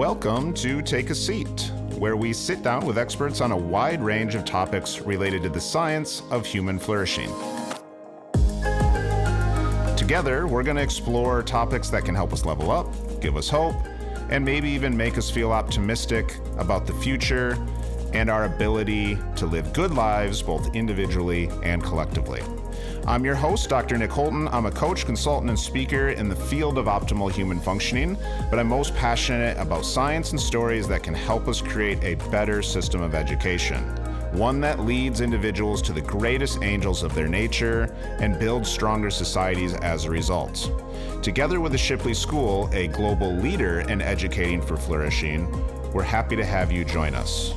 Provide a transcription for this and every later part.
Welcome to Take a Seat, where we sit down with experts on a wide range of topics related to the science of human flourishing. Together, we're going to explore topics that can help us level up, give us hope, and maybe even make us feel optimistic about the future and our ability to live good lives both individually and collectively. I'm your host, Dr. Nick Holton. I'm a coach, consultant, and speaker in the field of optimal human functioning, but I'm most passionate about science and stories that can help us create a better system of education, one that leads individuals to the greatest angels of their nature and builds stronger societies as a result. Together with the Shipley School, a global leader in educating for flourishing, we're happy to have you join us.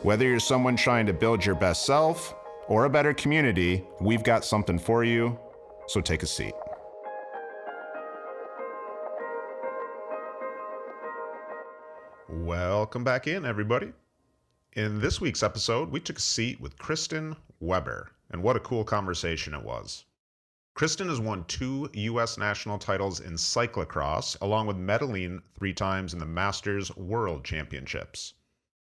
Whether you're someone trying to build your best self or a better community, we've got something for you, so take a seat. Welcome back in, everybody. In this week's episode, we took a seat with Kristin Weber, and what a cool conversation it was. Kristin has won 2 U.S. national titles in cyclocross, along with medaling 3 times in the Masters World Championships.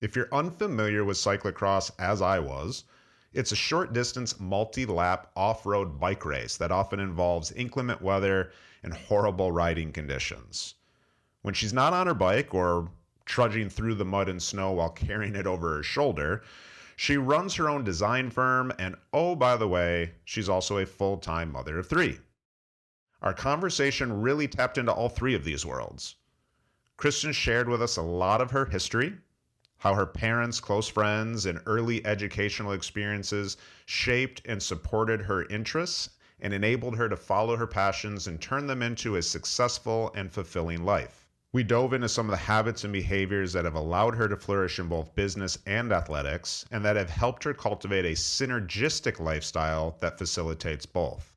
If you're unfamiliar with cyclocross, as I was, it's a short-distance, multi-lap off-road bike race that often involves inclement weather and horrible riding conditions. When she's not on her bike or trudging through the mud and snow while carrying it over her shoulder, she runs her own design firm, and oh, by the way, she's also a full-time mother of 3. Our conversation really tapped into all 3 of these worlds. Kristin shared with us a lot of her history, how her parents, close friends, and early educational experiences shaped and supported her interests and enabled her to follow her passions and turn them into a successful and fulfilling life. We dove into some of the habits and behaviors that have allowed her to flourish in both business and athletics, and that have helped her cultivate a synergistic lifestyle that facilitates both.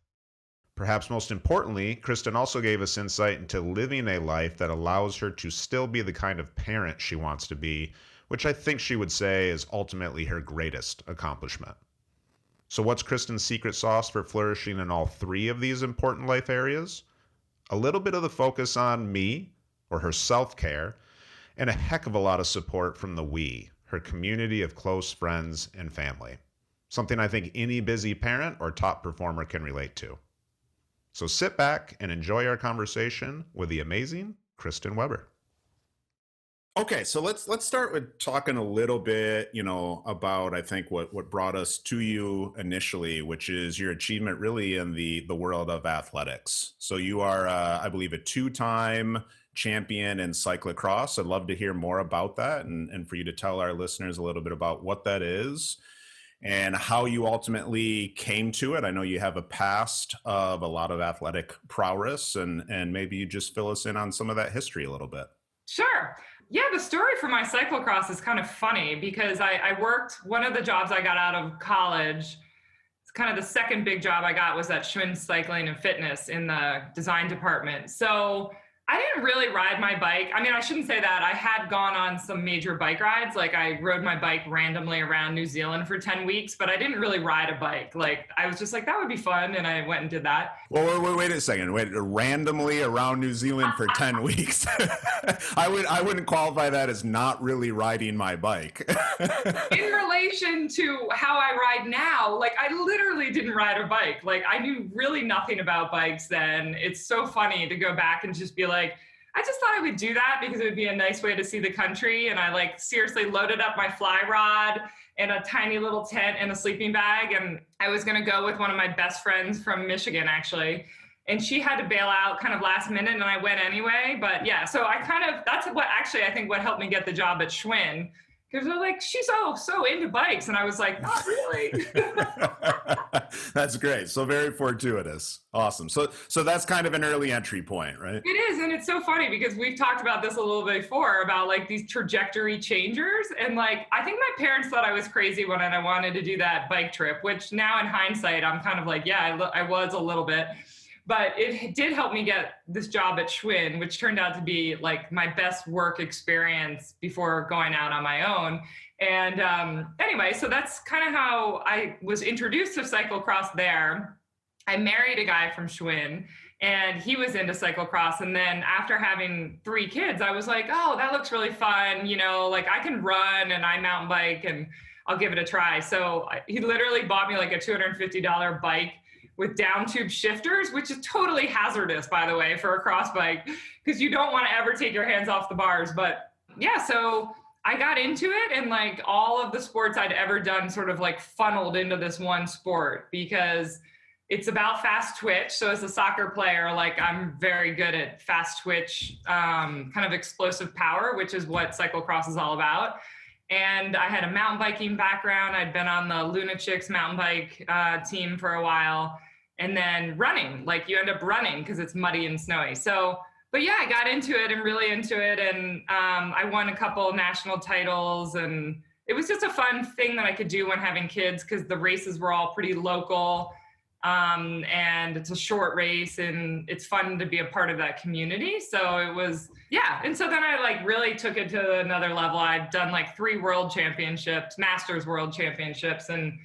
Perhaps most importantly, Kristin also gave us insight into living a life that allows her to still be the kind of parent she wants to be, which I think she would say is ultimately her greatest accomplishment. So what's Kristin's secret sauce for flourishing in all 3 of these important life areas? A little bit of the focus on me, or her self-care, and a heck of a lot of support from the we, her community of close friends and family. Something I think any busy parent or top performer can relate to. So sit back and enjoy our conversation with the amazing Kristin Weber. Okay, so let's start with talking a little bit, about I think what brought us to you initially, which is your achievement really in the world of athletics. So you are, I believe, a 2-time champion in cyclocross. I'd love to hear more about that and for you to tell our listeners a little bit about what that is and how you ultimately came to it. I know you have a past of a lot of athletic prowess, and maybe you just fill us in on some of that history a little bit. Sure. Yeah, the story for my cyclocross is kind of funny because I worked, one of the jobs I got out of college, it's kind of the second big job I got was at Schwinn Cycling and Fitness in the design department. So I didn't really ride my bike. I mean, I shouldn't say that. I had gone on some major bike rides. Like I rode my bike randomly around New Zealand for 10 weeks, but I didn't really ride a bike. Like I was just like, that would be fun. And I went and did that. Well, wait a second. Wait, randomly around New Zealand for 10 weeks. I wouldn't qualify that as not really riding my bike. In relation to how I ride now, like I literally didn't ride a bike. Like I knew really nothing about bikes then. It's so funny to go back and just be like, I just thought I would do that because it would be a nice way to see the country. And I seriously loaded up my fly rod and a tiny little tent and a sleeping bag. And I was going to go with one of my best friends from Michigan, actually. And she had to bail out kind of last minute and I went anyway. But yeah, so that's what actually I think what helped me get the job at Schwinn. Because they're like, she's so into bikes. And I was like, not really. That's great. So very fortuitous. Awesome. So that's kind of an early entry point, right? It is. And it's so funny because we've talked about this a little bit before about these trajectory changers. And I think my parents thought I was crazy when I wanted to do that bike trip, which now in hindsight, I'm kind of like, yeah, I was a little bit. But it did help me get this job at Schwinn, which turned out to be my best work experience before going out on my own. And anyway, so that's kind of how I was introduced to cyclocross there. I married a guy from Schwinn, and he was into cyclocross. And then after having 3 kids, I was like, oh, that looks really fun. Like I can run and I mountain bike and I'll give it a try. So he literally bought me like a $250 bike with down tube shifters, which is totally hazardous, by the way, for a cross bike, because you don't want to ever take your hands off the bars. But yeah, so I got into it, and like all of the sports I'd ever done sort of like funneled into this one sport, because it's about fast twitch. So as a soccer player, like I'm very good at fast twitch, kind of explosive power, which is what cyclocross is all about. And I had a mountain biking background. I'd been on the Luna Chicks mountain bike team for a while. And then running, like you end up running because it's muddy and snowy. So, but yeah, I got into it and really into it. And I won a couple national titles, and it was just a fun thing that I could do when having kids, because the races were all pretty local. And it's a short race, and it's fun to be a part of that community. So it was, yeah. And so then I like really took it to another level. I'd done like 3 world championships, masters world championships, and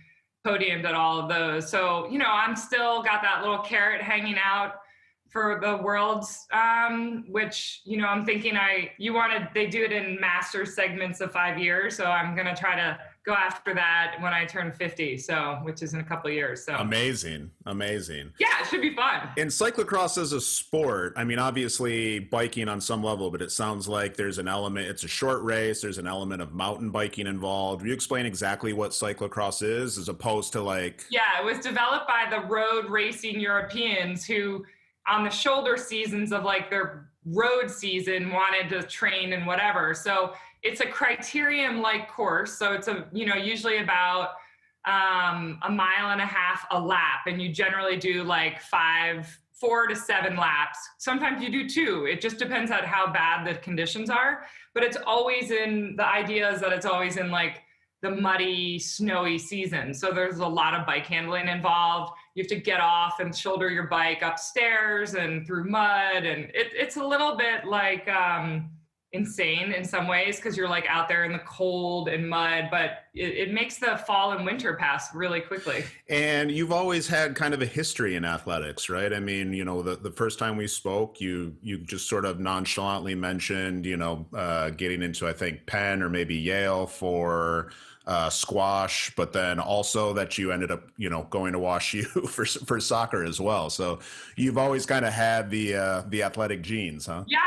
podiumed at all of those. So, I'm still got that little carrot hanging out for the worlds, which, I'm thinking they do it in master segments of 5 years. So I'm going to try to go after that when I turn 50. So, which is in a couple of years. So amazing. Yeah, it should be fun. And cyclocross as a sport, I mean, obviously biking on some level, but it sounds like there's an element, it's a short race. There's an element of mountain biking involved. Will you explain exactly what cyclocross is, as opposed to like? Yeah, it was developed by the road racing Europeans who, on the shoulder seasons of like their road season, wanted to train and whatever. So it's a criterium-like course. So it's usually about a mile and a half a lap, and you generally do like 4 to 7 laps. Sometimes you do 2. It just depends on how bad the conditions are. But the idea is that it's always in like the muddy, snowy season. So there's a lot of bike handling involved. You have to get off and shoulder your bike upstairs and through mud. And it's a little bit like insane in some ways, because you're like out there in the cold and mud, but it makes the fall and winter pass really quickly. And you've always had kind of a history in athletics, right? I mean, the first time we spoke, you just sort of nonchalantly mentioned, getting into, I think, Penn or maybe Yale for squash, but then also that you ended up, going to Wash U for soccer as well. So you've always kind of had the athletic genes, huh? Yeah,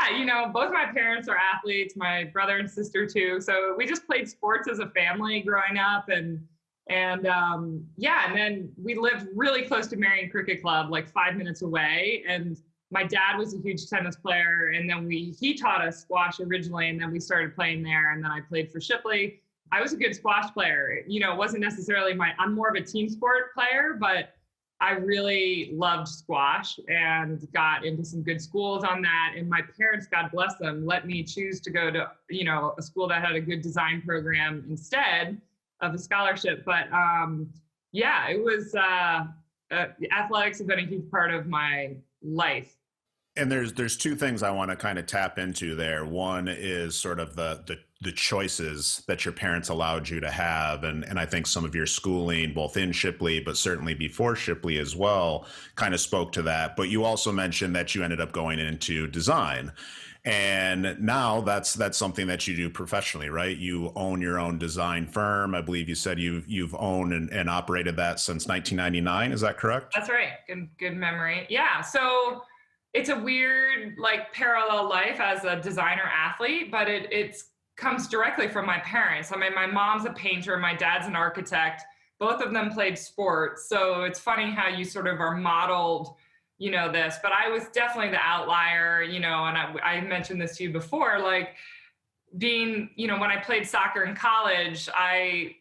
both my parents are athletes, my brother and sister too. So we just played sports as a family growing up, and then we lived really close to Marion Cricket Club, like 5 minutes away. And my dad was a huge tennis player, and then he taught us squash originally, and then we started playing there, and then I played for Shipley. I was a good squash player. It wasn't necessarily I'm more of a team sport player, but I really loved squash and got into some good schools on that. And my parents, God bless them, let me choose to go to, a school that had a good design program instead of a scholarship. But it was, athletics have been a huge part of my life. And there's 2 things I want to kind of tap into there. One is sort of the choices that your parents allowed you to have. And I think some of your schooling, both in Shipley, but certainly before Shipley as well, kind of spoke to that. But you also mentioned that you ended up going into design. And now that's something that you do professionally, right? You own your own design firm. I believe you said you've owned and operated that since 1999. Is that correct? That's right. Good memory. Yeah. So it's a weird, like, parallel life as a designer athlete, but it comes directly from my parents. I mean, my mom's a painter, my dad's an architect. Both of them played sports. So it's funny how you sort of are modeled, this, but I was definitely the outlier, and I mentioned this to you before, like being, when I played soccer in college, I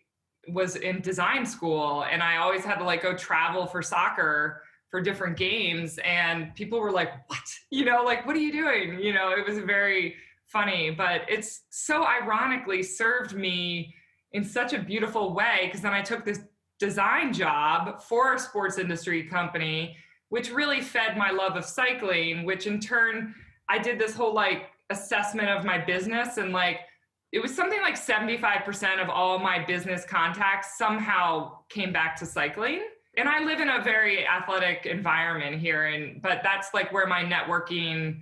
was in design school, and I always had to like go travel for soccer for different games, and people were like, what? Like, what are you doing? It was very funny, but it's so ironically served me in such a beautiful way, because then I took this design job for a sports industry company, which really fed my love of cycling, which in turn, I did this whole like assessment of my business, and like, it was something like 75% of all my business contacts somehow came back to cycling. and I live in a very athletic environment here, but that's like where my networking,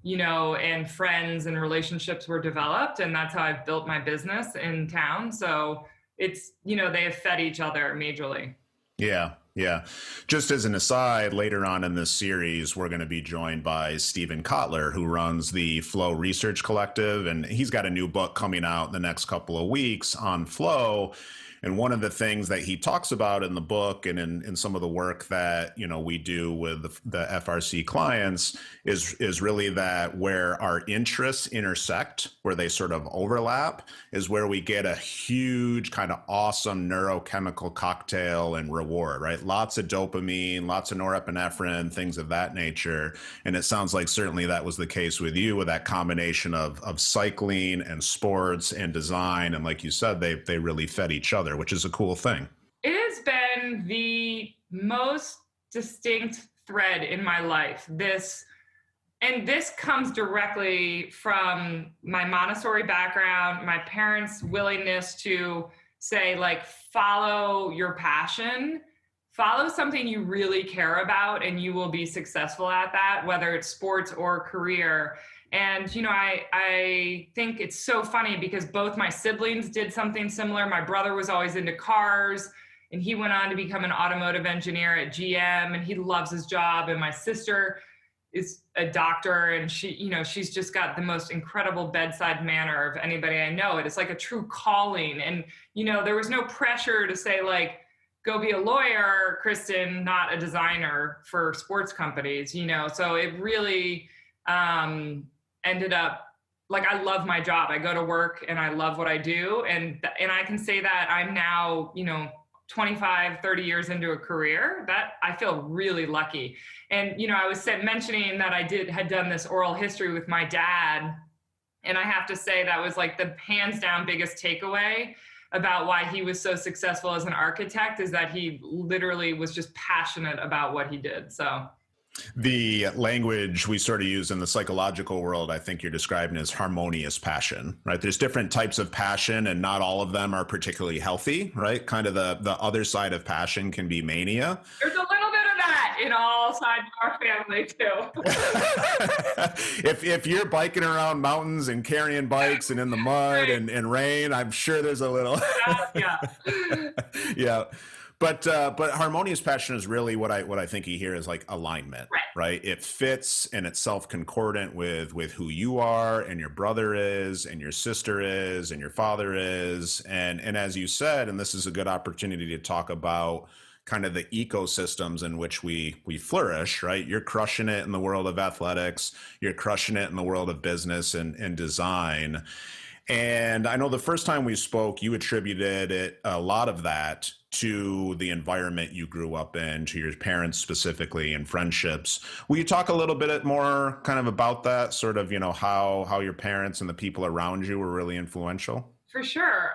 and friends and relationships were developed. And that's how I've built my business in town. So it's, they have fed each other majorly. Yeah. Yeah. Just as an aside, later on in this series, we're going to be joined by Stephen Kotler, who runs the Flow Research Collective. And he's got a new book coming out in the next couple of weeks on flow. And one of the things that he talks about in the book and in some of the work that, we do with the FRC clients is really that where our interests intersect, where they sort of overlap, is where we get a huge kind of awesome neurochemical cocktail and reward, right? Lots of dopamine, lots of norepinephrine, things of that nature. And it sounds like certainly that was the case with you, with that combination of cycling and sports and design. And like you said, they really fed each other, which is a cool thing. It has been the most distinct thread in my life. This comes directly from my Montessori background, my parents' willingness to say, like, follow your passion, follow something you really care about, and you will be successful at that, whether it's sports or career. And, I think it's so funny because both my siblings did something similar. My brother was always into cars, and he went on to become an automotive engineer at GM, and he loves his job. And my sister is a doctor, and she's just got the most incredible bedside manner of anybody I know. It's like a true calling. And, there was no pressure to say, like, go be a lawyer, Kristin, not a designer for sports companies, So it really ended up, like, I love my job. I go to work and I love what I do. And I can say that I'm now, 25, 30 years into a career that I feel really lucky. And, I was mentioning that I had done this oral history with my dad. And I have to say that was like the hands down biggest takeaway about why he was so successful as an architect, is that he literally was just passionate about what he did. So the language we sort of use in the psychological world, I think you're describing as harmonious passion, right? There's different types of passion, and not all of them are particularly healthy, right? Kind of the other side of passion can be mania. There's a little bit of that in all sides of our family too. If you're biking around mountains and carrying bikes and in the mud and rain, I'm sure there's a little. Yeah. Yeah. But harmonious passion is really what I think you hear is like alignment, right? It fits and it's self-concordant with who you are and your brother is and your sister is and your father is. And as you said, and this is a good opportunity to talk about kind of the ecosystems in which we flourish, right? You're crushing it in the world of athletics. You're crushing it in the world of business and design. And I know the first time we spoke, you attributed a lot of that to the environment you grew up in, to your parents specifically, and friendships. Will you talk a little bit more kind of about that, sort of, how your parents and the people around you were really influential? For sure.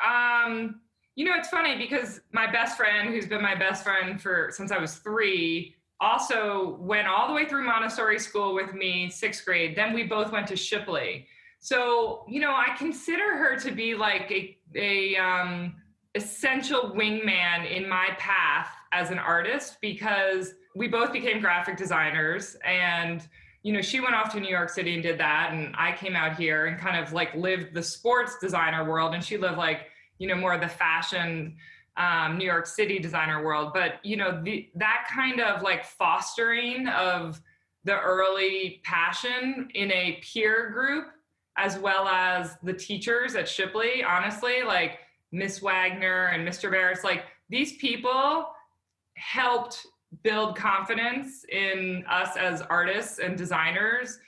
It's funny because my best friend, who's been my best friend since I was 3, also went all the way through Montessori school with me, 6th grade. Then we both went to Shipley. So, I consider her to be like a essential wingman in my path as an artist, because we both became graphic designers, and, she went off to New York City and did that. And I came out here and kind of like lived the sports designer world, and she lived like, more of the fashion, New York City designer world. But, that kind of like fostering of the early passion in a peer group, as well as the teachers at Shipley, honestly, like Miss Wagner and Mr. Barrett's, like, these people helped build confidence in us as artists and designers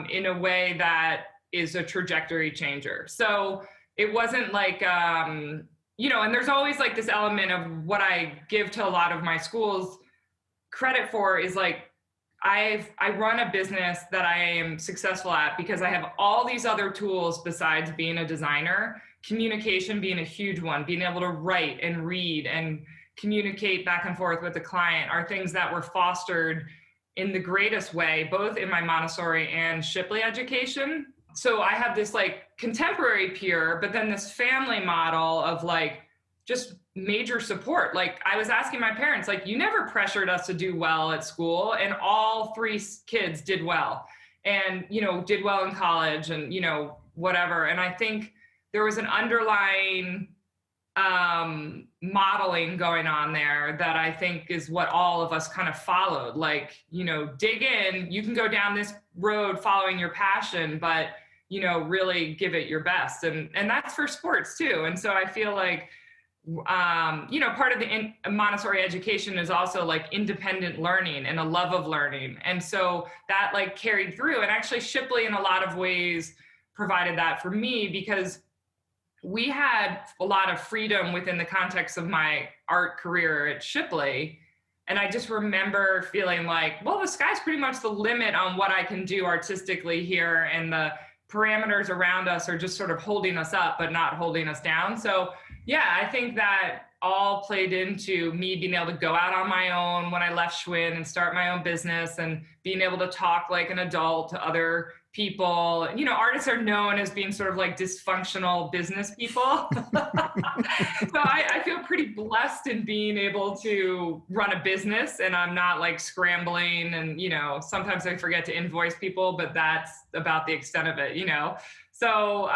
in a way that is a trajectory changer. So it wasn't like, and there's always like this element of what I give to a lot of my schools credit for is like, I run a business that I am successful at because I have all these other tools besides being a designer, communication being a huge one, being able to write and read and communicate back and forth with the client are things that were fostered in the greatest way, both in my Montessori and Shipley education. So I have this like contemporary peer, but then this family model of like just major support. Like I was asking my parents, like, you never pressured us to do well at school, and all three kids did well, and, you know, did well in college and, you know, whatever. And I think there was an underlying modeling going on there that I think is what all of us kind of followed. Like, you know, dig in, you can go down this road following your passion, but, you know, really give it your best. And that's for sports too. And so I feel like, you know, part of the Montessori education is also like independent learning and a love of learning. And so that like carried through, and actually Shipley in a lot of ways provided that for me, because we had a lot of freedom within the context of my art career at Shipley. And I just remember feeling like, well, the sky's pretty much the limit on what I can do artistically here. And the parameters around us are just sort of holding us up, but not holding us down. So yeah, I think that all played into me being able to go out on my own when I left Schwinn and start my own business, and being able to talk like an adult to other people. You know, artists are known as being sort of like dysfunctional business people. So I feel pretty blessed in being able to run a business, and I'm not like scrambling, and, you know, sometimes I forget to invoice people, but that's about the extent of it, you know? So,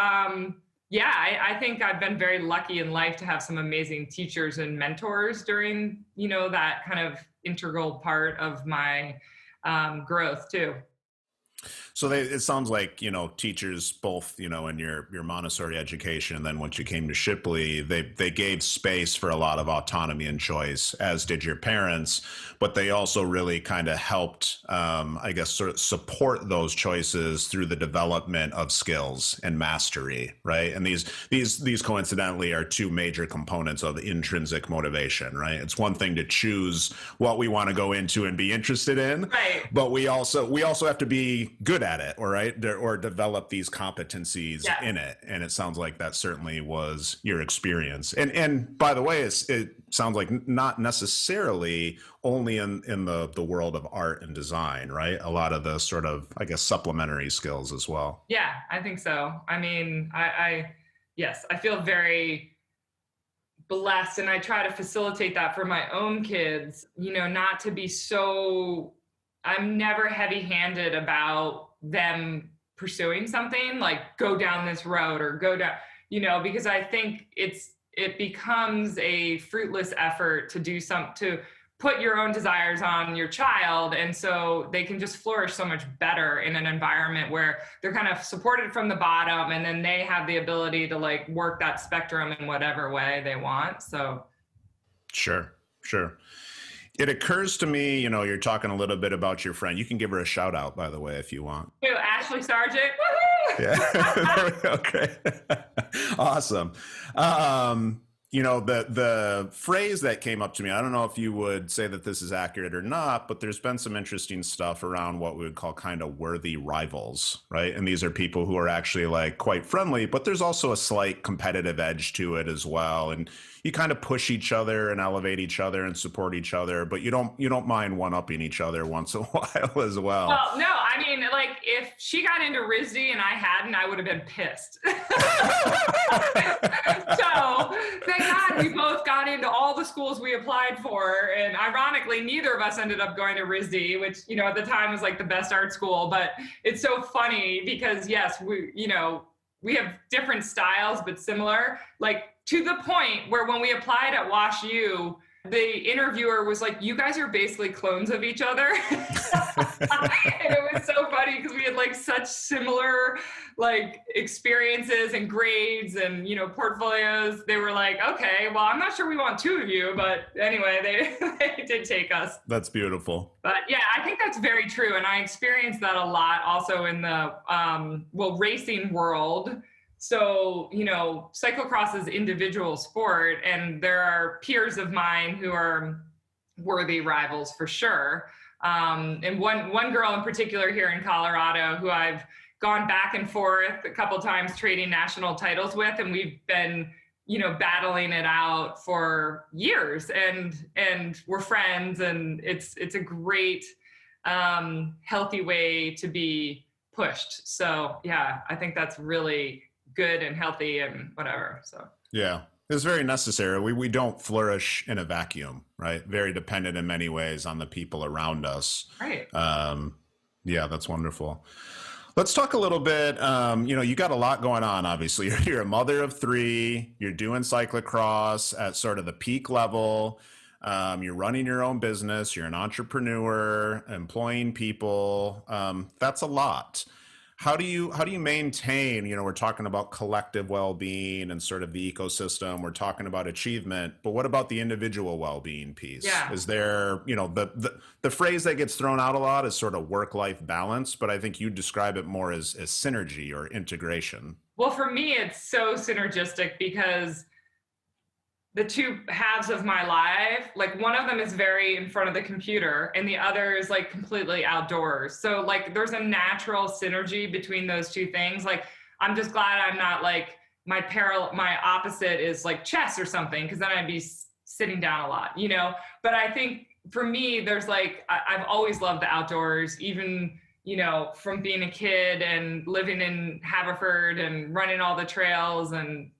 yeah, I think I've been very lucky in life to have some amazing teachers and mentors during, you know, that kind of integral part of my growth too. So it sounds like, you know, teachers both, you know, in your Montessori education, and then once you came to Shipley, they gave space for a lot of autonomy and choice, as did your parents, but they also really kind of helped, I guess, sort of support those choices through the development of skills and mastery, right? And these coincidentally are two major components of intrinsic motivation, right? It's one thing to choose what we want to go into and be interested in, right, but we also have to be good at it, or develop these competencies yes. in it. And it sounds like that certainly was your experience. And by the way, it sounds like not necessarily only in the world of art and design, right? A lot of the sort of, I guess, supplementary skills as well. Yeah, I think so. I mean, yes, I feel very blessed, and I try to facilitate that for my own kids, you know, not to be so, I'm never heavy-handed about them pursuing something like go down this road or go down, you know, because I think it becomes a fruitless effort to put your own desires on your child. And so they can just flourish so much better in an environment where they're kind of supported from the bottom, and then they have the ability to like work that spectrum in whatever way they want. So. Sure. It occurs to me, you know, you're talking a little bit about your friend. You can give her a shout out, by the way, if you want. Who, Ashley Sargent? Woohoo! Yeah. There we go. Okay. Awesome. You know, the phrase that came up to me, I don't know if you would say that this is accurate or not, but there's been some interesting stuff around what we would call kind of worthy rivals, right? And these are people who are actually like quite friendly, but there's also a slight competitive edge to it as well. And you kind of push each other and elevate each other and support each other, but you don't mind one-upping each other once in a while as well. Well, no, I mean, like if she got into RISD and I hadn't, I would have been pissed. So thank God we both got into all the schools we applied for. And ironically, neither of us ended up going to RISD, which, you know, at the time was like the best art school. But it's so funny because yes, we have different styles, but similar, like to the point where when we applied at Wash U, the interviewer was like, you guys are basically clones of each other. And it was so funny because we had like such similar like experiences and grades and, you know, portfolios. They were like, okay, well, I'm not sure we want two of you, but anyway, they did take us. That's beautiful. But yeah, I think that's very true. And I experienced that a lot also in the, racing world. So, you know, cyclocross is individual sport, and there are peers of mine who are worthy rivals for sure. And one girl in particular here in Colorado who I've gone back and forth a couple times trading national titles with, and we've been, you know, battling it out for years, and we're friends, and it's a great, healthy way to be pushed. So yeah, I think that's really good and healthy and whatever. So yeah, It's very necessary. We don't flourish in a vacuum, right? Very dependent in many ways on the people around us. Right. Yeah, that's wonderful. Let's talk a little bit. You got a lot going on, obviously. You're a mother of three. You're doing cyclocross at sort of the peak level. You're running your own business. You're an entrepreneur, employing people. That's a lot. How do you maintain, we're talking about collective well-being and sort of the ecosystem, we're talking about achievement, but what about the individual well-being piece? Yeah. Is there, the phrase that gets thrown out a lot is sort of work-life balance, but I think you describe it more as synergy or integration. Well, for me, it's so synergistic because the two halves of my life, like one of them is very in front of the computer and the other is like completely outdoors. So like there's a natural synergy between those two things. Like I'm just glad I'm not like my opposite is like chess or something, because then I'd be sitting down a lot, But I think for me, there's like, I've always loved the outdoors, even, from being a kid and living in Haverford and running all the trails and,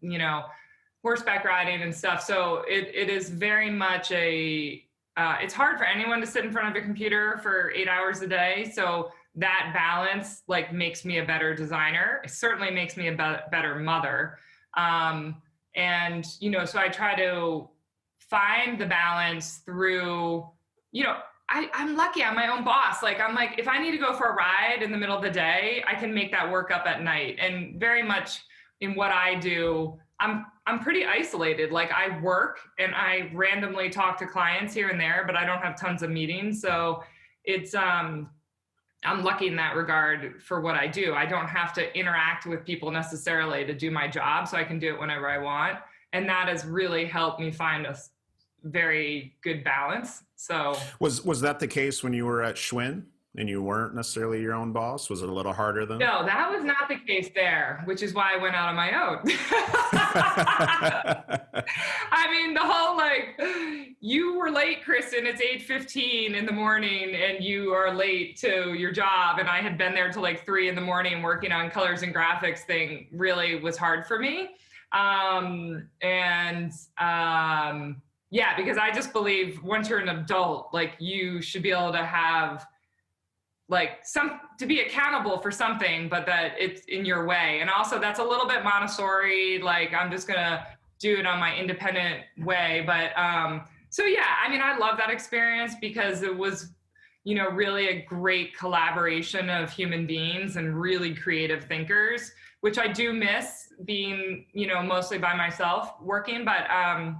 horseback riding and stuff. So it is very much it's hard for anyone to sit in front of a computer for 8 hours a day. So that balance like makes me a better designer. It certainly makes me a better mother. So I try to find the balance through, I'm lucky I'm my own boss. Like I'm like, if I need to go for a ride in the middle of the day, I can make that work up at night. And very much in what I do, I'm pretty isolated. Like I work and I randomly talk to clients here and there, but I don't have tons of meetings. So it's, I'm lucky in that regard for what I do. I don't have to interact with people necessarily to do my job. So I can do it whenever I want. And that has really helped me find a very good balance. So was that the case when you were at Schwinn? And you weren't necessarily your own boss? Was it a little harder than? No, that was not the case there, which is why I went out on my own. I mean, the whole like, you were late, Kristin, it's 8:15 in the morning and you are late to your job. And I had been there till like 3 a.m. working on colors and graphics thing really was hard for me. Because I just believe once you're an adult, like you should be able to have like to be accountable for something, but that it's in your way. And also that's a little bit Montessori, like I'm just gonna do it on my independent way. But I mean, I love that experience because it was, really a great collaboration of human beings and really creative thinkers, which I do miss being, mostly by myself working. But I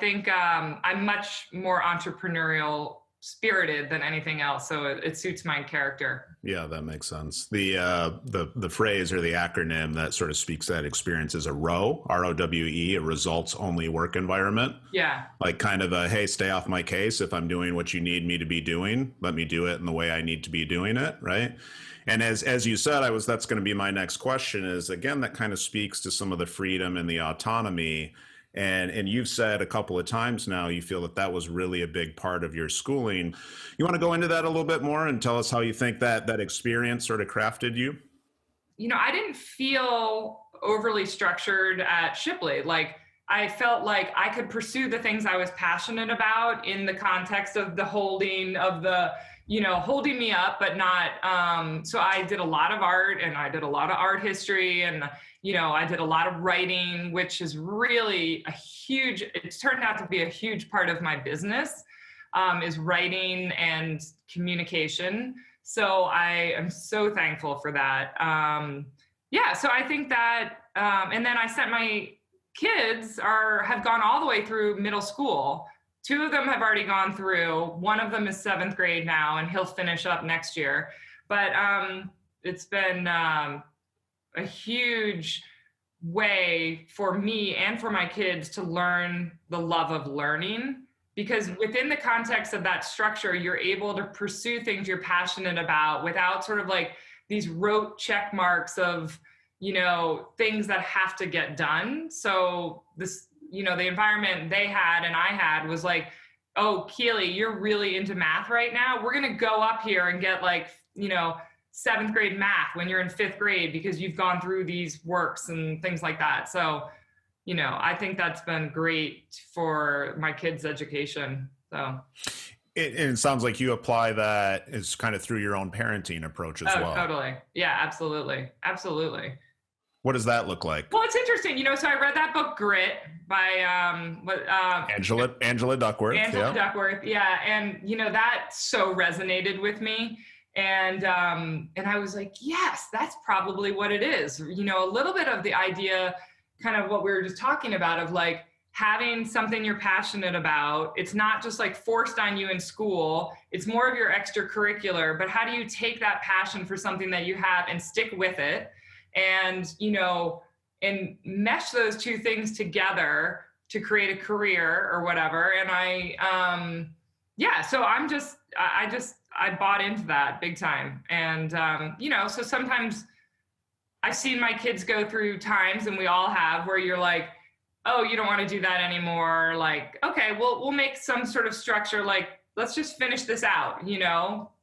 think I'm much more entrepreneurial spirited than anything else, so it suits my character. Yeah, that makes sense. The phrase or the acronym that sort of speaks to that experience is a ROWE, ROWE, a results only work environment. Yeah, like kind of a, hey, stay off my case. If I'm doing what you need me to be doing, let me do it in the way I need to be doing it, right? And as you said, that's going to be my next question is, again, that kind of speaks to some of the freedom and the autonomy. And you've said a couple of times now, you feel that was really a big part of your schooling. You want to go into that a little bit more and tell us how you think that experience sort of crafted you? I didn't feel overly structured at Shipley. Like I felt like I could pursue the things I was passionate about in the context of the holding of the, holding me up, but not, so I did a lot of art and I did a lot of art history and I did a lot of writing, which is really it's turned out to be a huge part of my business, is writing and communication. So I am so thankful for that. So I think that, and then I sent my kids have gone all the way through middle school. 2 of them have already gone through. One of them is 7th grade now, and he'll finish up next year. But it's been a huge way for me and for my kids to learn the love of learning, because within the context of that structure, you're able to pursue things you're passionate about without sort of like these rote check marks of, things that have to get done. So this, the environment they had and I had was like, oh, Keely, you're really into math right now. We're going to go up here and get like, 7th grade math when you're in 5th grade because you've gone through these works and things like that. So I think that's been great for my kids' education. So. It sounds like you apply that as kind of through your own parenting approach as well. Totally. Yeah, absolutely. Absolutely. What does that look like? Well, it's interesting, so I read that book Grit by Angela Duckworth. Angela Duckworth, yeah, and that so resonated with me, and I was like, yes, that's probably what it is. A little bit of the idea, kind of what we were just talking about, of like having something you're passionate about. It's not just like forced on you in school. It's more of your extracurricular. But how do you take that passion for something that you have and stick with it? And, and mesh those two things together to create a career or whatever. And so I bought into that big time. And, so sometimes I've seen my kids go through times, and we all have, where you're like, oh, you don't want to do that anymore. Like, okay, we'll make some sort of structure. Like, let's just finish this out.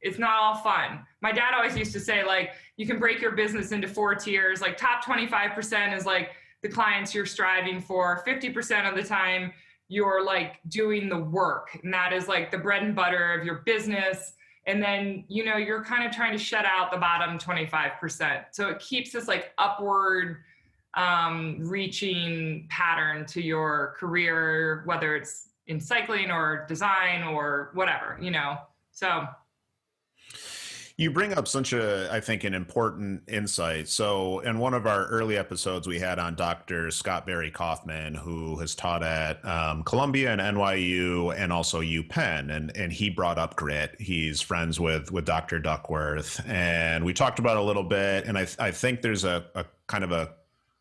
It's not all fun. My dad always used to say, like, you can break your business into 4 tiers. Like, top 25% is like the clients you're striving for. 50% of the time you're like doing the work, and that is like the bread and butter of your business. And then, you're kind of trying to shut out the bottom 25%. So it keeps this like upward reaching pattern to your career, whether it's in cycling or design or whatever, so. You bring up I think, an important insight. So in one of our early episodes, we had on Dr. Scott Barry Kaufman, who has taught at Columbia and NYU and also UPenn. And he brought up grit. He's friends with Dr. Duckworth. And we talked about it a little bit. And I think there's a kind of a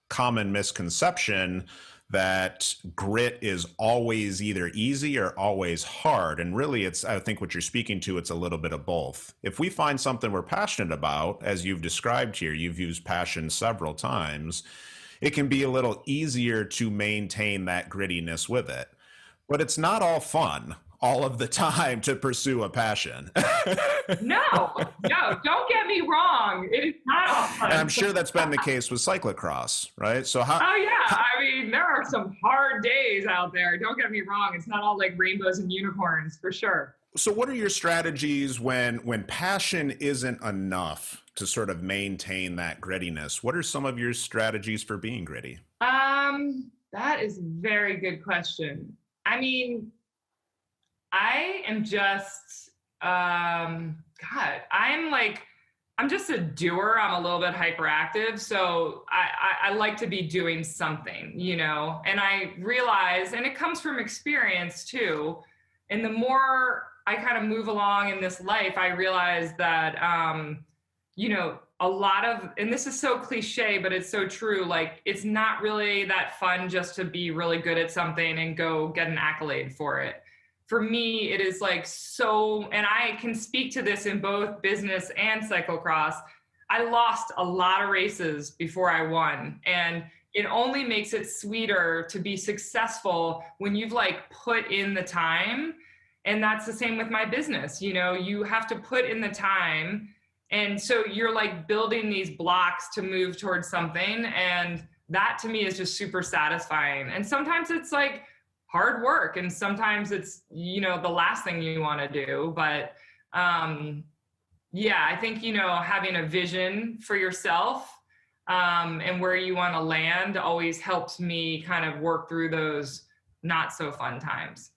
common misconception that grit is always either easy or always hard. And really, I think what you're speaking to, it's a little bit of both. If we find something we're passionate about, as you've described here, you've used passion several times, it can be a little easier to maintain that grittiness with it. But it's not all fun all of the time to pursue a passion. No, don't get me wrong. It is not all fun. And I'm sure that's been the case with cyclocross, right? So there are some hard days out there. Don't get me wrong. It's not all like rainbows and unicorns, for sure. So what are your strategies when passion isn't enough to sort of maintain that grittiness? What are some of your strategies for being gritty? That is a very good question. I mean, I am just, I'm just a doer. I'm a little bit hyperactive. So I like to be doing something, and I realize, and it comes from experience too. And the more I kind of move along in this life, I realize that, a lot of, and this is so cliche, but it's so true. Like, it's not really that fun just to be really good at something and go get an accolade for it. For me, it is like so, and I can speak to this in both business and cyclocross. I lost a lot of races before I won. And it only makes it sweeter to be successful when you've like put in the time. And that's the same with my business. You have to put in the time. And so you're like building these blocks to move towards something. And that to me is just super satisfying. And sometimes it's like hard work, and sometimes it's, the last thing you want to do. But I think, having a vision for yourself and where you want to land always helps me kind of work through those not so fun times.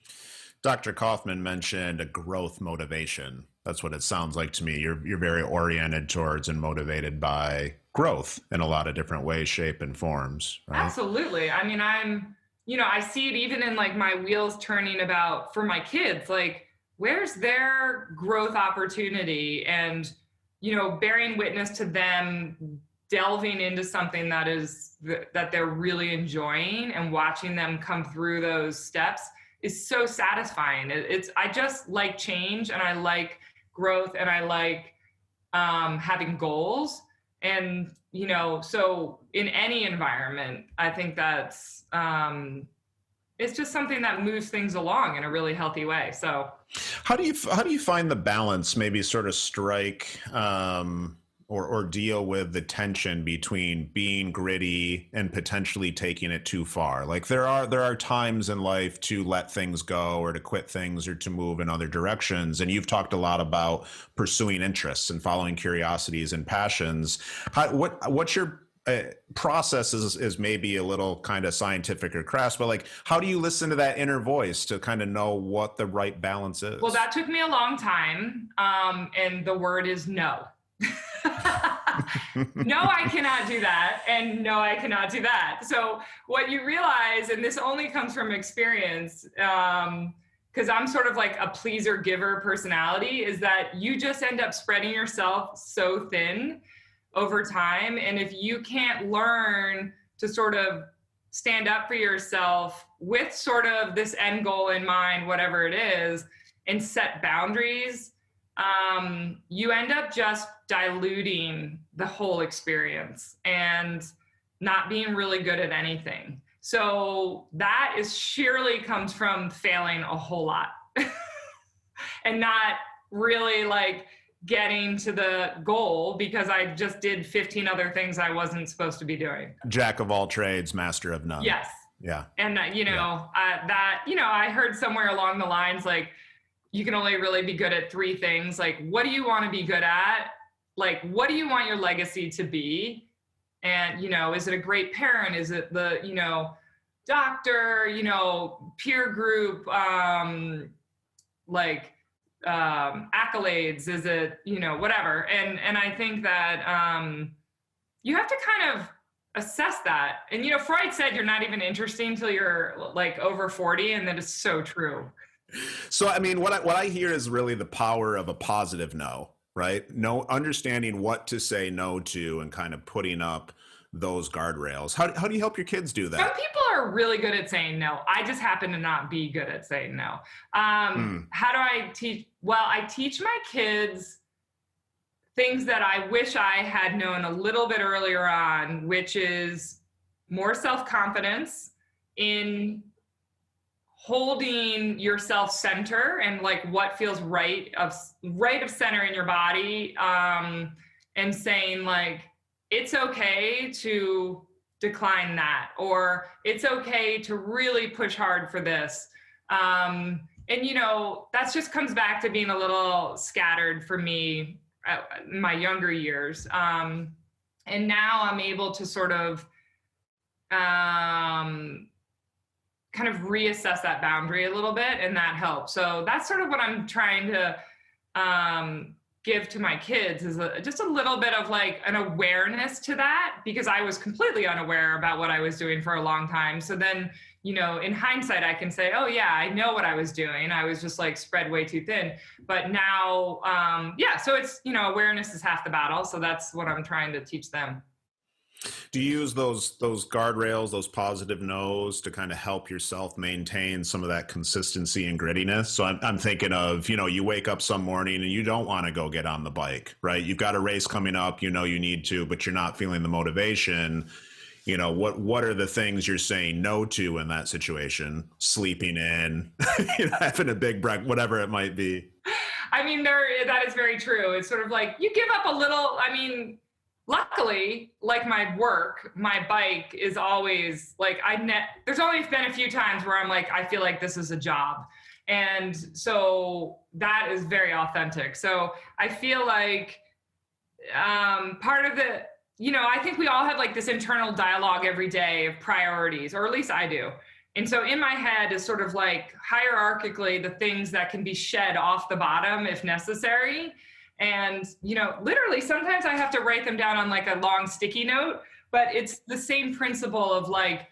Dr. Kaufman mentioned a growth motivation. That's what it sounds like to me. You're very oriented towards and motivated by growth in a lot of different ways, shape, and forms. Right? Absolutely. I mean, I see it even in like my wheels turning about for my kids, like, where's their growth opportunity? And, bearing witness to them delving into something that they're really enjoying, and watching them come through those steps is so satisfying. I just like change, and I like growth, and I like having goals. And, so in any environment, I think that's, it's just something that moves things along in a really healthy way. So how do you find the balance, maybe sort of strike, or deal with the tension between being gritty and potentially taking it too far? Like there are times in life to let things go or to quit things or to move in other directions. And you've talked a lot about pursuing interests and following curiosities and passions. What's your process is maybe a little kind of scientific or crass, but like, how do you listen to that inner voice to kind of know what the right balance is? Well, that took me a long time. And the word is no. No, I cannot do that. And no, I cannot do that. So what you realize, and this only comes from experience, because I'm sort of like a pleaser giver personality, is that you just end up spreading yourself so thin over time. And if you can't learn to sort of stand up for yourself with sort of this end goal in mind, whatever it is, and set boundaries, you end up just diluting the whole experience and not being really good at anything. So that is sheerly comes from failing a whole lot and not really like getting to the goal because I just did 15 other things I wasn't supposed to be doing. Jack of all trades, master of none. Yes. Yeah. And I heard somewhere along the lines, like, you can only really be good at 3 things. Like, what do you want to be good at? Like, what do you want your legacy to be? And, is it a great parent? Is it the, doctor, peer group, accolades? Is it, whatever. And I think that you have to kind of assess that. And, Freud said you're not even interesting until you're like over 40. And that is so true. So, I mean, what I hear is really the power of a positive no, right? No, understanding what to say no to and kind of putting up those guardrails. How do you help your kids do that? Some people are really good at saying no. I just happen to not be good at saying no. How do I teach? Well, I teach my kids things that I wish I had known a little bit earlier on, which is more self-confidence in holding yourself center and like what feels right of center in your body, and saying like, it's okay to decline that, or it's okay to really push hard for this. And that just comes back to being a little scattered for me in my younger years. And now I'm able to sort of kind of reassess that boundary a little bit, and that helps. So that's sort of what I'm trying to give to my kids, is just a little bit of like an awareness to that, because I was completely unaware about what I was doing for a long time. So then, in hindsight, I can say, oh yeah, I know what I was doing. I was just like spread way too thin. But now, so it's, awareness is half the battle. So that's what I'm trying to teach them. Do you use those guardrails, those positive no's to kind of help yourself maintain some of that consistency and grittiness? So I'm thinking of, you wake up some morning and you don't want to go get on the bike, right? You've got a race coming up, you need to, but you're not feeling the motivation. What are the things you're saying no to in that situation? Sleeping in, having a big break, whatever it might be. I mean, that is very true. It's sort of like you give up a little. I mean, luckily, like my work, my bike is always like, there's only been a few times where I'm like, I feel like this is a job. And so that is very authentic. So I feel like part of the, I think we all have like this internal dialogue every day of priorities, or at least I do. And so in my head is sort of like hierarchically the things that can be shed off the bottom if necessary. And, literally sometimes I have to write them down on like a long sticky note, but it's the same principle of like,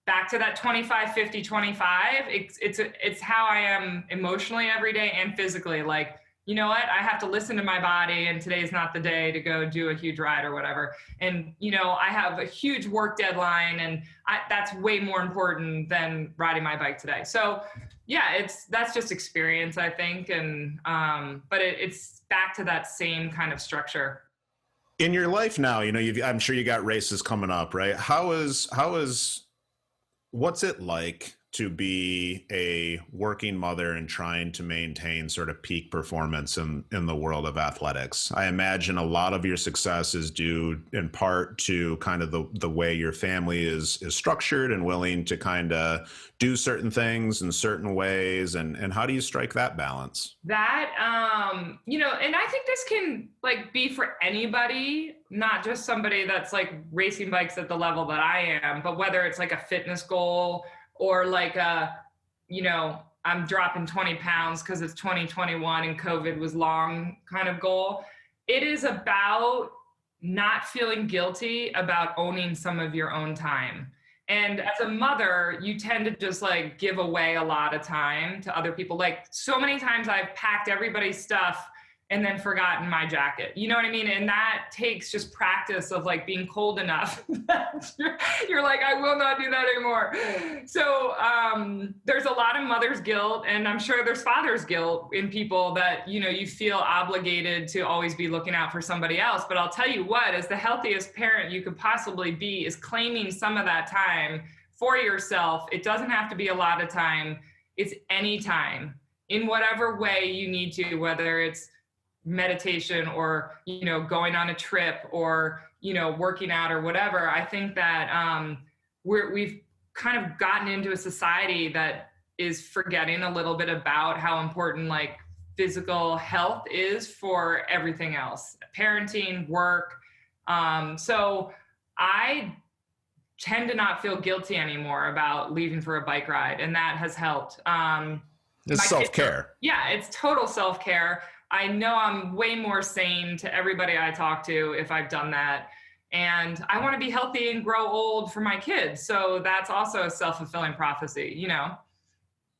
back to that 25, 50, 25. It's how I am emotionally every day and physically. Like, you know what? I have to listen to my body, and today's not the day to go do a huge ride or whatever. And, I have a huge work deadline, and that's way more important than riding my bike today. So yeah, that's just experience, I think. And, but it's back to that same kind of structure. In your life now, I'm sure you got races coming up, right? What's it like to be a working mother and trying to maintain sort of peak performance in the world of athletics? I imagine a lot of your success is due in part to kind of the way your family is structured and willing to kind of do certain things in certain ways. And how do you strike that balance? That, and I think this can like be for anybody, not just somebody that's like racing bikes at the level that I am, but whether it's like a fitness goal or like I'm dropping 20 pounds because it's 2021 and COVID was long kind of goal. It is about not feeling guilty about owning some of your own time. And as a mother, you tend to just like give away a lot of time to other people. Like so many times I've packed everybody's stuff and then forgotten my jacket. You know what I mean? And that takes just practice of like being cold enough that you're like, I will not do that anymore. So there's a lot of mother's guilt, and I'm sure there's father's guilt in people that, you feel obligated to always be looking out for somebody else. But I'll tell you what, as the healthiest parent you could possibly be is claiming some of that time for yourself. It doesn't have to be a lot of time. It's any time in whatever way you need to, whether it's meditation or going on a trip or working out or whatever. I think that we've kind of gotten into a society that is forgetting a little bit about how important like physical health is for everything else, parenting, work. So I tend to not feel guilty anymore about leaving for a bike ride, and that has helped. It's self-care. Yeah, it's total self-care. I know I'm way more sane to everybody I talk to if I've done that. And I want to be healthy and grow old for my kids. So that's also a self-fulfilling prophecy,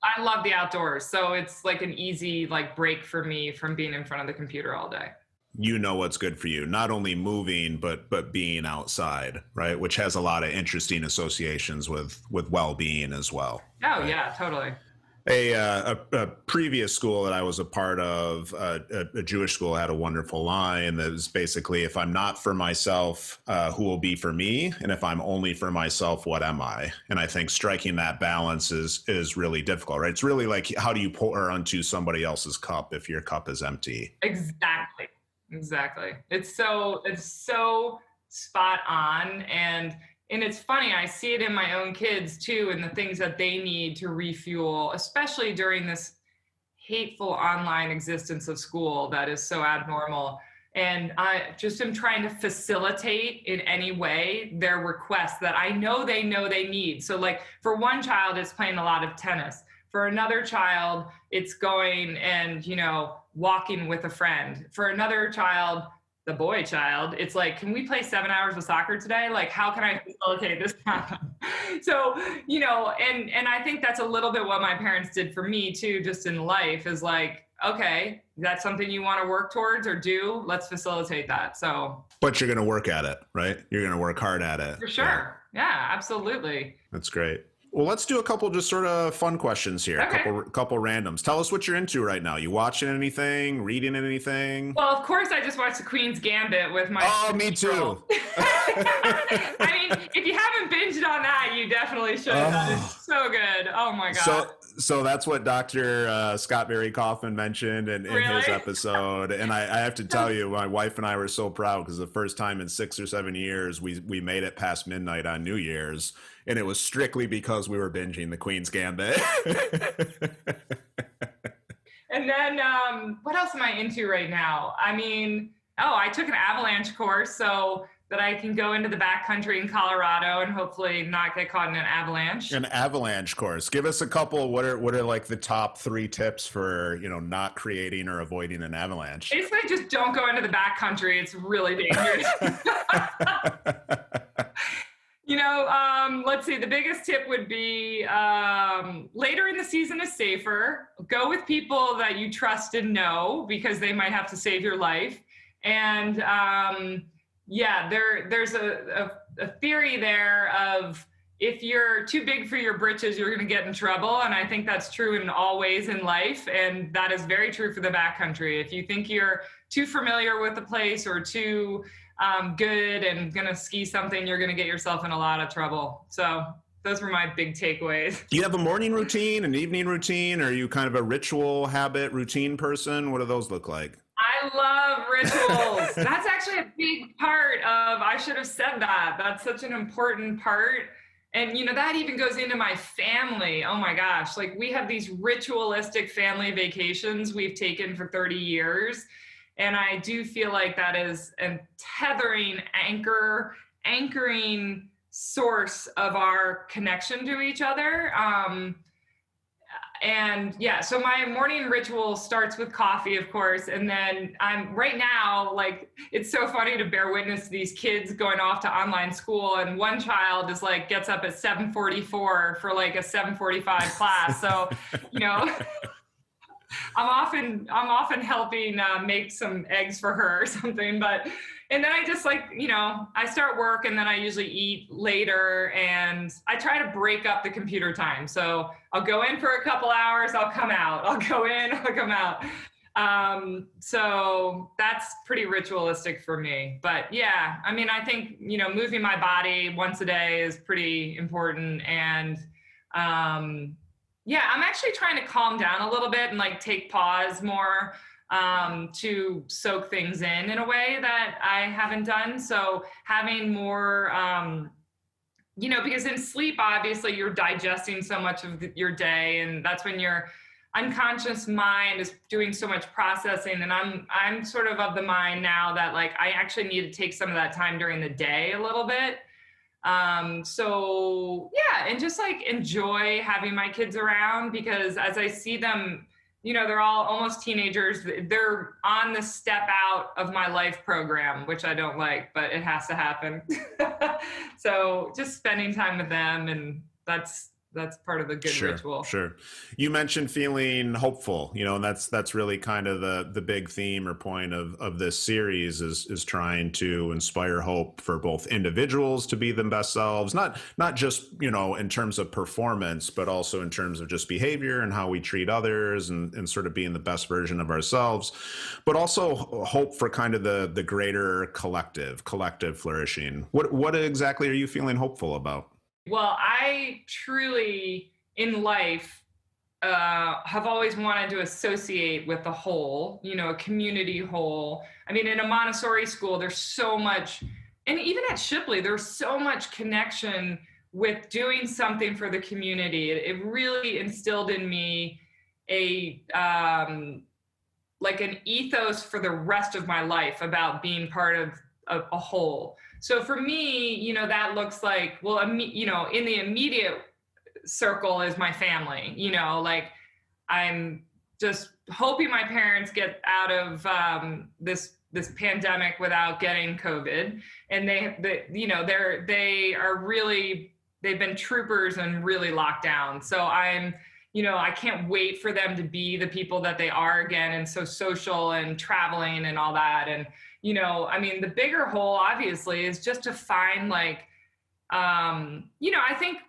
I love the outdoors. So it's like an easy like break for me from being in front of the computer all day. You know what's good for you, not only moving, but being outside, right? Which has a lot of interesting associations with well-being as well. Oh, right? Yeah, totally. A previous school that I was a part of, a Jewish school, had a wonderful line that was basically, if I'm not for myself, who will be for me? And if I'm only for myself, what am I? And I think striking that balance is really difficult, right? It's really like, how do you pour onto somebody else's cup if your cup is empty? Exactly. It's so spot on. And it's funny, I see it in my own kids too, and the things that they need to refuel, especially during this hateful online existence of school that is so abnormal. And I just am trying to facilitate in any way their requests that I know they need. So like for one child, it's playing a lot of tennis. For another child, it's going and, walking with a friend. For another child, the boy child, it's like, can we play 7 hours of soccer today? Like, how can I facilitate this happen? So, and I think that's a little bit what my parents did for me too, just in life, is like, okay, that's something you want to work towards or do, let's facilitate that. So, but you're going to work at it, right? You're going to work hard at it. For sure. Yeah, absolutely. That's great. Well, let's do a couple just sort of fun questions here. Okay. A couple randoms. Tell us what you're into right now. You watching anything? Reading anything? Well, of course, I just watched The Queen's Gambit with my. Oh, me too. I mean, if you haven't binged on that, you definitely should. It's so good. Oh my god. So that's what Dr. Scott Barry Kaufman mentioned in his episode. And I have to tell you, my wife and I were so proud because the first time in 6 or 7 years, we made it past midnight on New Year's. And it was strictly because we were binging The Queen's Gambit. And then what else am I into right now? I mean, I took an avalanche course so that I can go into the backcountry in Colorado and hopefully not get caught in an avalanche. An avalanche course. Give us a couple. What are like the top 3 tips for, not creating or avoiding an avalanche? Basically, just don't go into the backcountry. It's really dangerous. Let's see. The biggest tip would be later in the season is safer. Go with people that you trust and know because they might have to save your life. And there's a theory there of if you're too big for your britches, you're going to get in trouble. And I think that's true in all ways in life. And that is very true for the backcountry. If you think you're too familiar with the place or too good and gonna ski something, you're gonna get yourself in a lot of trouble. So those were my big takeaways. Do you have a morning routine, an evening routine? Are you kind of a ritual, habit, routine person? What do those look like? I love rituals. That's actually a big part of, I should have said that. That's such an important part. And, that even goes into my family. Oh my gosh. Like, we have these ritualistic family vacations we've taken for 30 years. And I do feel like that is a anchoring source of our connection to each other. And yeah, so my morning ritual starts with coffee, of course. And then I'm right now, like, it's so funny to bear witness to these kids going off to online school. And one child is like, gets up at 7:44 for like a 7:45 class. So, I'm often helping make some eggs for her or something, and then I just I start work and then I usually eat later, and I try to break up the computer time. So I'll go in for a couple hours, I'll come out. I'll go in, I'll come out. So that's pretty ritualistic for me. But yeah, I mean, I think, moving my body once a day is pretty important. And yeah, I'm actually trying to calm down a little bit and like take pause more to soak things in a way that I haven't done. So having more, because in sleep, obviously you're digesting so much of your day, and that's when your unconscious mind is doing so much processing. And I'm sort of the mind now that like I actually need to take some of that time during the day a little bit. So yeah, and just like enjoy having my kids around, because as I see them, they're all almost teenagers. They're on the step out of my life program, which I don't like, but it has to happen. So just spending time with them, and that's part of the good ritual. Sure. You mentioned feeling hopeful, and that's really kind of the big theme or point of this series is trying to inspire hope for both individuals to be their best selves, not just, in terms of performance, but also in terms of just behavior and how we treat others, and sort of being the best version of ourselves, but also hope for kind of the greater collective flourishing. What exactly are you feeling hopeful about? Well, I truly, in life, have always wanted to associate with the whole, a community whole. I mean, in a Montessori school, there's so much, and even at Shipley, there's so much connection with doing something for the community. It really instilled in me like an ethos for the rest of my life about being part of a whole. So for me, that looks like, well, in the immediate circle is my family, like I'm just hoping my parents get out of this pandemic without getting COVID. And they've been troopers and really locked down. So I can't wait for them to be the people that they are again, and so social and traveling and all that. And the bigger whole obviously is just to find I think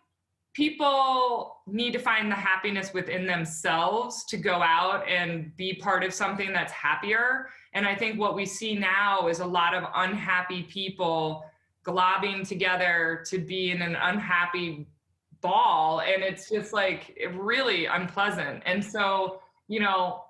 people need to find the happiness within themselves to go out and be part of something that's happier. And I think what we see now is a lot of unhappy people globbing together to be in an unhappy ball. And it's just like really unpleasant. And so,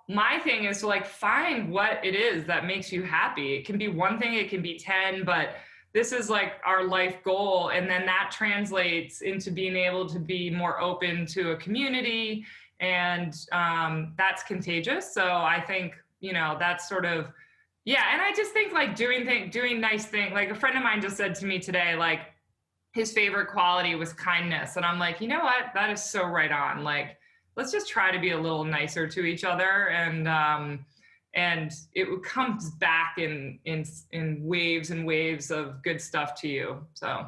my thing is to find what it is that makes you happy. It can be one thing, it can be 10, but this is like our life goal. And then that translates into being able to be more open to a community, and that's contagious. So I think, that's sort of, yeah. And I just think doing nice things. Like a friend of mine just said to me today, his favorite quality was kindness. And I'm like, you know what? That is so right on. Let's just try to be a little nicer to each other. And it comes back in waves and waves of good stuff to you. So.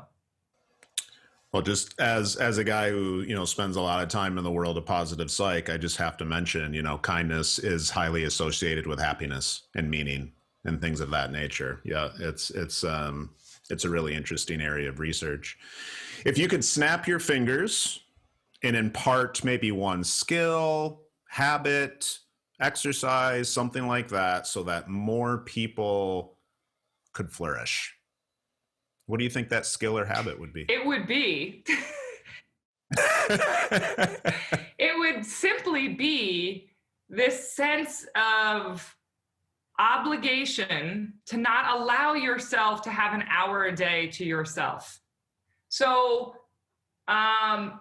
Well, just as a guy who, spends a lot of time in the world of positive psych, I just have to mention, kindness is highly associated with happiness and meaning and things of that nature. Yeah, it's a really interesting area of research. If you could snap your fingers and impart maybe one skill, habit, exercise, something like that, so that more people could flourish, what do you think that skill or habit would be? It would be It would simply be this sense of obligation to not allow yourself to have an hour a day to yourself. So,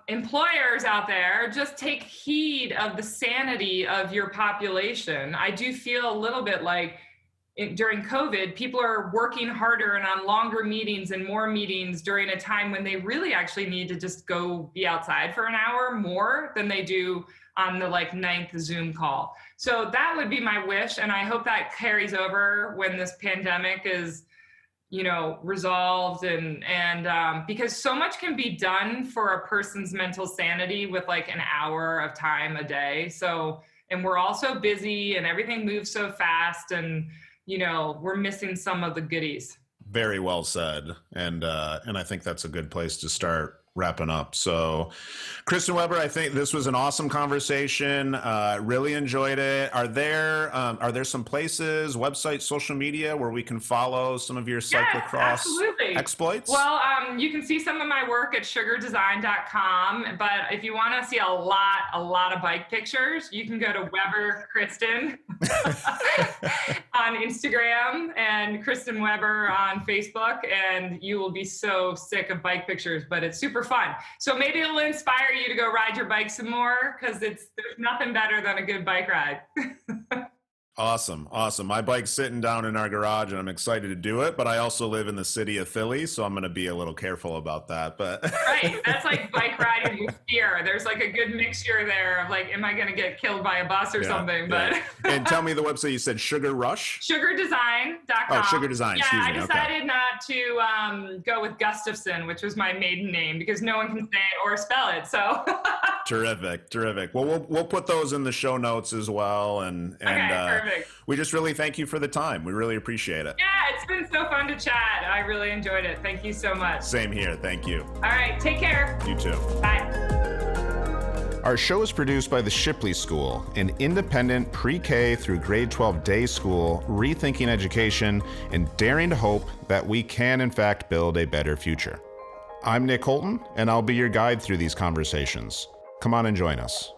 employers out there, just take heed of the sanity of your population. I do feel a little bit like during COVID, people are working harder and on longer meetings and more meetings during a time when they really actually need to just go be outside for an hour more than they do on the like 9th Zoom call. So that would be my wish. And I hope that carries over when this pandemic is, resolved and because so much can be done for a person's mental sanity with like an hour of time a day. So, and we're all so busy and everything moves so fast and, we're missing some of the goodies. Very well said. And I think that's a good place to start wrapping up. So Kristin Weber, I think this was an awesome conversation. Really enjoyed it. Are there some places, websites, social media where we can follow some of your cyclocross exploits? Well, you can see some of my work at sugardesign.com, but if you want to see a lot of bike pictures, you can go to Weber Kristin on Instagram and Kristin Weber on Facebook, and you will be so sick of bike pictures, but it's super fun. So maybe it'll inspire you to go ride your bike some more, because there's nothing better than a good bike ride. Awesome. My bike's sitting down in our garage and I'm excited to do it, but I also live in the city of Philly, so I'm going to be a little careful about that. But right. That's like bike riding with fear. There's like a good mixture there of like, am I going to get killed by a bus or something? Yeah. But And tell me the website you said, Sugar Rush? Sugardesign.com. Oh, Sugar Design. Yeah, Excuse me. I decided not to go with Gustafson, which was my maiden name, because no one can say it or spell it. So Terrific. Well, we'll put those in the show notes as well. And perfect. We just really thank you for the time. We really appreciate it. Yeah, it's been so fun to chat. I really enjoyed it. Thank you so much. Same here. Thank you. All right. Take care. You too. Bye. Our show is produced by the Shipley School, an independent pre-K through grade 12 day school, rethinking education and daring to hope that we can, in fact, build a better future. I'm Nick Holton, and I'll be your guide through these conversations. Come on and join us.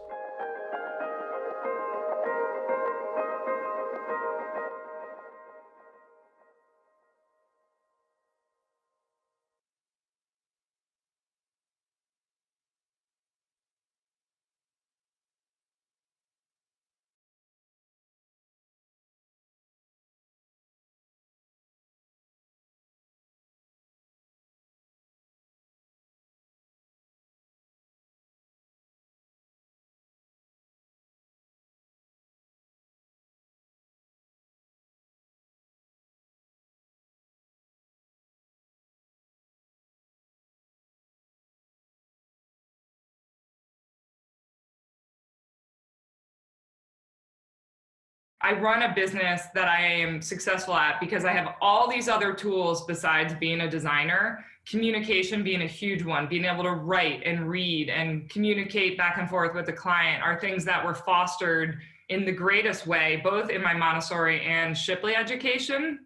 I run a business that I am successful at because I have all these other tools besides being a designer, communication being a huge one, being able to write and read and communicate back and forth with the client are things that were fostered in the greatest way, both in my Montessori and Shipley education.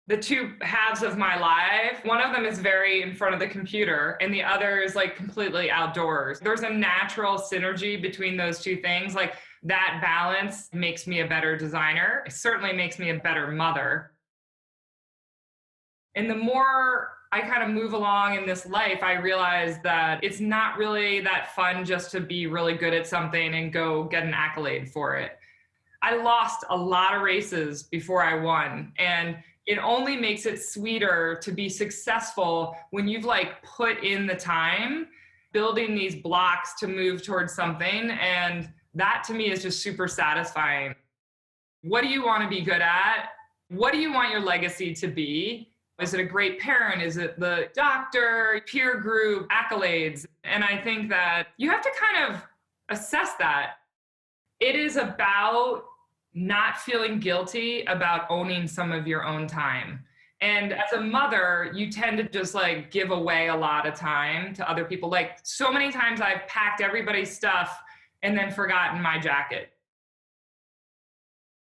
The two halves of my life, one of them is very in front of the computer and the other is like completely outdoors. There's a natural synergy between those two things. Like that balance makes me a better designer. It certainly makes me a better mother. And the more I kind of move along in this life, I realize that it's not really that fun just to be really good at something and go get an accolade for it. I lost a lot of races before I won, and it only makes it sweeter to be successful when you've like put in the time building these blocks to move towards something. And that to me is just super satisfying. What do you want to be good at? What do you want your legacy to be? Is it a great parent? Is it the doctor, peer group, accolades? And I think that you have to kind of assess that. It is about not feeling guilty about owning some of your own time. And as a mother, you tend to just like give away a lot of time to other people. Like so many times I've packed everybody's stuff and then forgotten my jacket.